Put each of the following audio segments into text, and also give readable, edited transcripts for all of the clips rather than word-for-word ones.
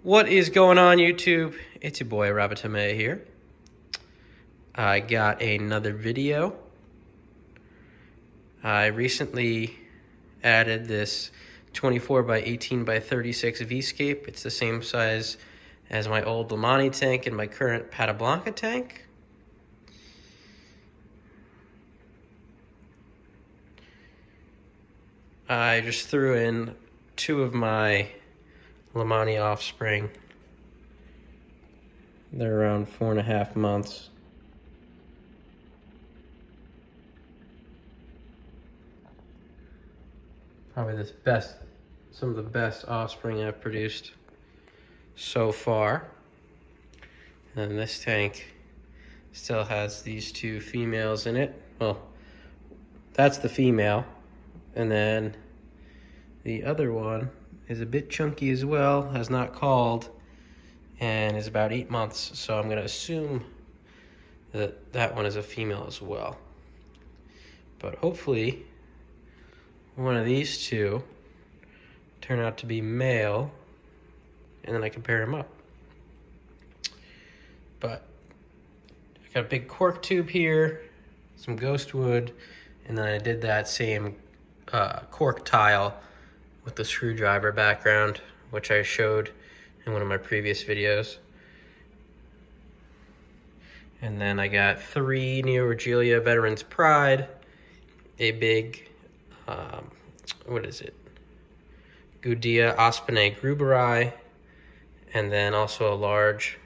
What is going on, YouTube? It's your boy Rabbitame here. I got another video. I recently added this 24 by 18 by 36 V-Scape. It's the same size as my old Lamani tank and my current Pata Blanca tank. I just threw in two of my Lamani offspring. They're around 4.5 months. Probably some of the best offspring I've produced so far. And this tank still has these two females in it. Well, that's the female. And then the other one is a bit chunky as well, has not called, and is about 8 months. So I'm gonna assume that that one is a female as well. But hopefully one of these two turn out to be male, and then I can pair them up. But I got a big cork tube here, some ghost wood, and then I did that same cork tile with the screwdriver background, which I showed in one of my previous videos. And then I got 3 Neoregelia Veterans Pride, a big, what is it? Gudea Ospinae gruberi, and then also a large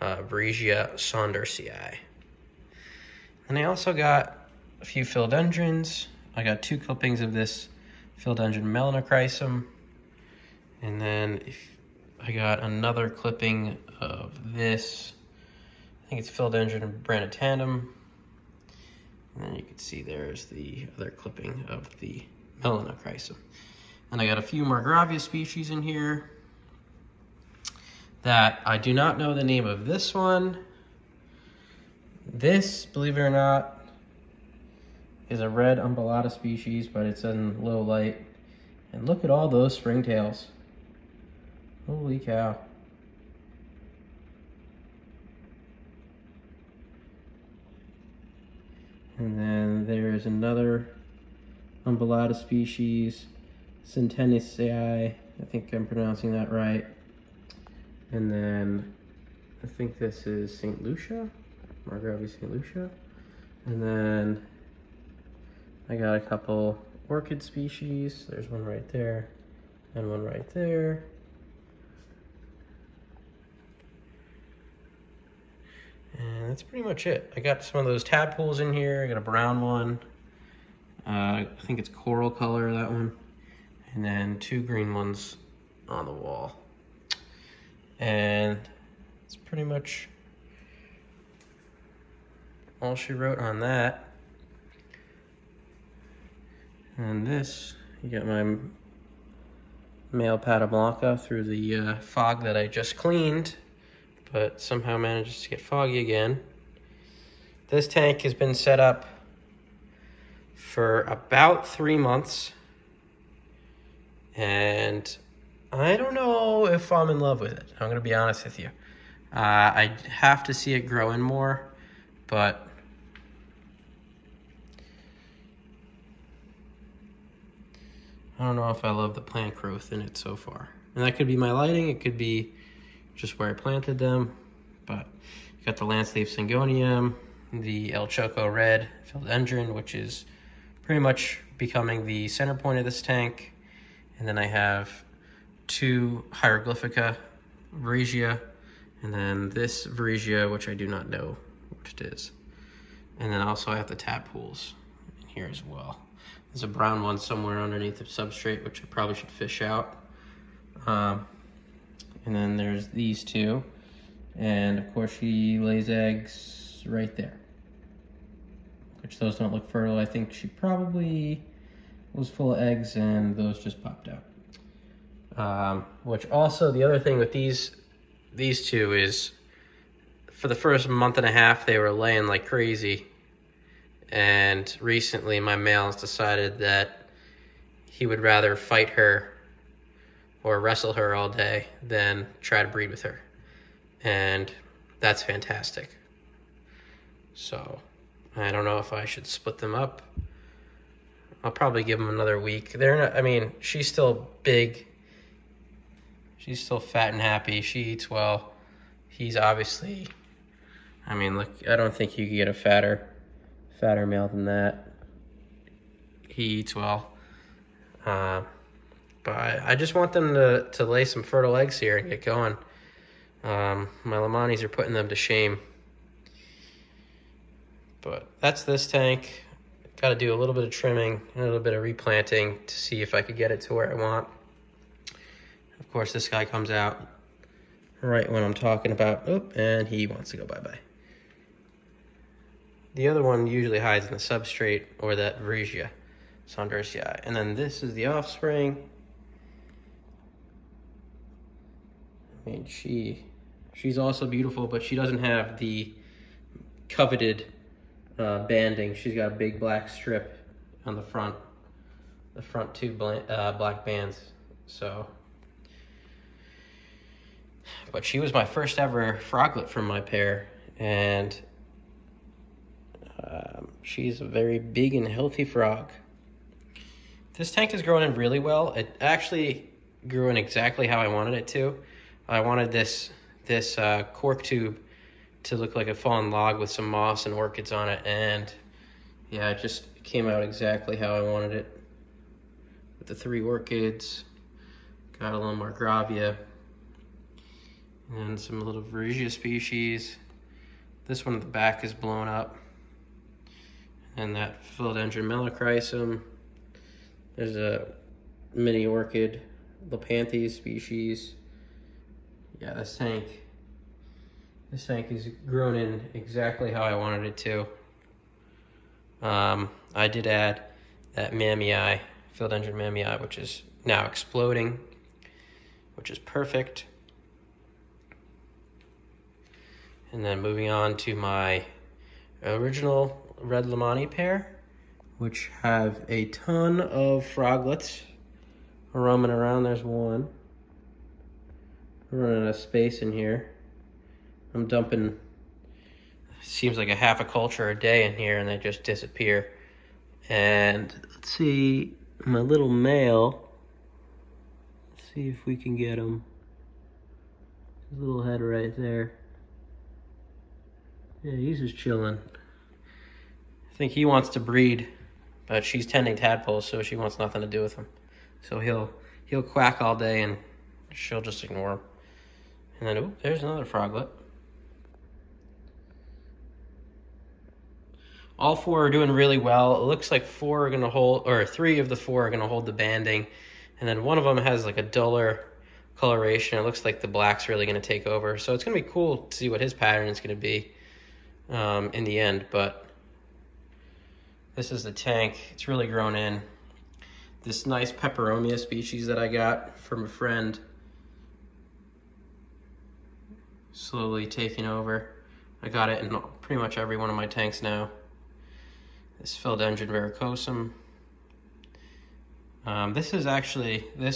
Varesia saundersii. And I also got a few philodendrons. I got 2 clippings of this philodendron melanochrysum, and then I got another clipping of this, I think it's philodendron branatanum, and then you can see there's the other clipping of the melanochrysum. And I got a few Margravia species in here that I do not know the name of. This one, this, believe it or not, is a red umbellata species, but it's in low light. And look at all those springtails. Holy cow. And then there's another umbellata species, Centennicii. I think I'm pronouncing that right. And then I think this is St. Lucia, Margravia St. Lucia. And then I got a couple orchid species. There's one right there and one right there. And that's pretty much it. I got some of those tadpoles in here. I got a brown one. I think it's coral color, that one. And then 2 green ones on the wall. And it's pretty much all she wrote on that. And this, you got my male Pata Blanca through the fog that I just cleaned, but somehow manages to get foggy again. This tank has been set up for about 3 months, and I don't know if I'm in love with it. I'm gonna be honest with you. I have to see it grow in more, but I don't know if I love the plant growth in it so far. And that could be my lighting, it could be just where I planted them, but you got the Lanceleaf Syngonium, the El Choco Red philodendron, which is pretty much becoming the center point of this tank. And then I have 2 Hieroglyphica Varesia, and then this Varesia, which I do not know what it is. And then also I have the tadpoles in here as well. There's a brown one somewhere underneath the substrate, which I probably should fish out. And then there's these 2. And of course she lays eggs right there, which those don't look fertile. I think she probably was full of eggs and those just popped out. Which also, the other thing with these 2 is, for the first month and a half, they were laying like crazy. And recently my male has decided that he would rather fight her or wrestle her all day than try to breed with her. And that's fantastic. So I don't know if I should split them up. I'll probably give them another week. They're not, I mean, she's still big. She's still fat and happy. She eats well. He's obviously, I mean, look, I don't think you could get a fatter male than that. He eats well. But I just want them to lay some fertile eggs here and get going. My Lamanis are putting them to shame. But that's this tank. Got to do a little bit of trimming, a little bit of replanting to see if I could get it to where I want. Of course, this guy comes out right when I'm talking about, and he wants to go bye-bye. The other one usually hides in the substrate or that Varesia Saundersii. And then this is the offspring. I mean, she's also beautiful, but she doesn't have the coveted banding. She's got a big black strip on the front two black bands. So, but she was my first ever froglet from my pair, and she's a very big and healthy frog. This tank is growing in really well. It actually grew in exactly how I wanted it to. I wanted this cork tube to look like a fallen log with some moss and orchids on it, and yeah, it just came out exactly how I wanted it. With the 3 orchids, got a little more Gravia, and some little Varesia species. This one at the back is blown up, and that Philodendron Melichrysum. There's a mini orchid, Lepanthes species. Yeah, this tank is grown in exactly how I wanted it to. I did add that Mammei, Philodendron Mammei, which is now exploding, which is perfect. And then moving on to my original red Lamani pair, which have a ton of froglets roaming around. There's one. I'm running out of space in here. I'm dumping, seems like a half a culture a day in here, and they just disappear. And let's see, my little male, let's see if we can get him. His little head right there. Yeah, he's just chilling. I think he wants to breed, but she's tending tadpoles, so she wants nothing to do with him. So he'll quack all day, and she'll just ignore him. And then, oh, there's another froglet. All 4 are doing really well. It looks like 4 are gonna hold, or 3 of the 4 are gonna hold the banding, and then one of them has like a duller coloration. It looks like the black's really gonna take over. So it's gonna be cool to see what his pattern is gonna be in the end. But this is the tank. It's really grown in. This nice Peperomia species that I got from a friend, slowly taking over. I got it in pretty much every one of my tanks now. This Philodendron Verrucosum. This is actually the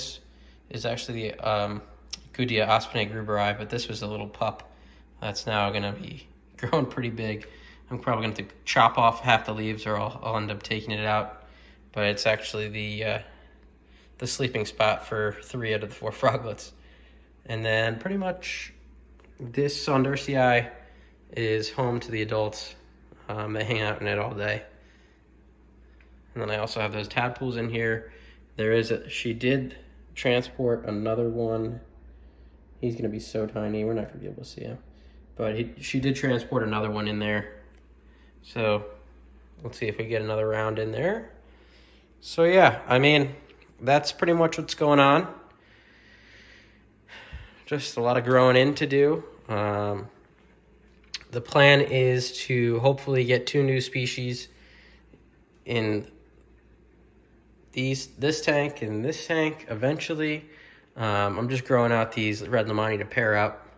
Goodia Ospinae gruberi, but this was a little pup that's now gonna be growing pretty big. I'm probably gonna have to chop off half the leaves, or I'll end up taking it out. But it's actually the sleeping spot for 3 out of the 4 froglets. And then pretty much this Saundersii is home to the adults. They hang out in it all day. And then I also have those tadpoles in here. She did transport another one. He's gonna be so tiny, we're not gonna be able to see him. But she did transport another one in there. So let's see if we get another round in there. So yeah, I mean, that's pretty much what's going on. Just a lot of growing in to do. The plan is to hopefully get 2 new species in this tank and this tank eventually. I'm just growing out these red Lamani to pair up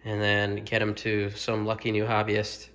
and then get them to some lucky new hobbyist.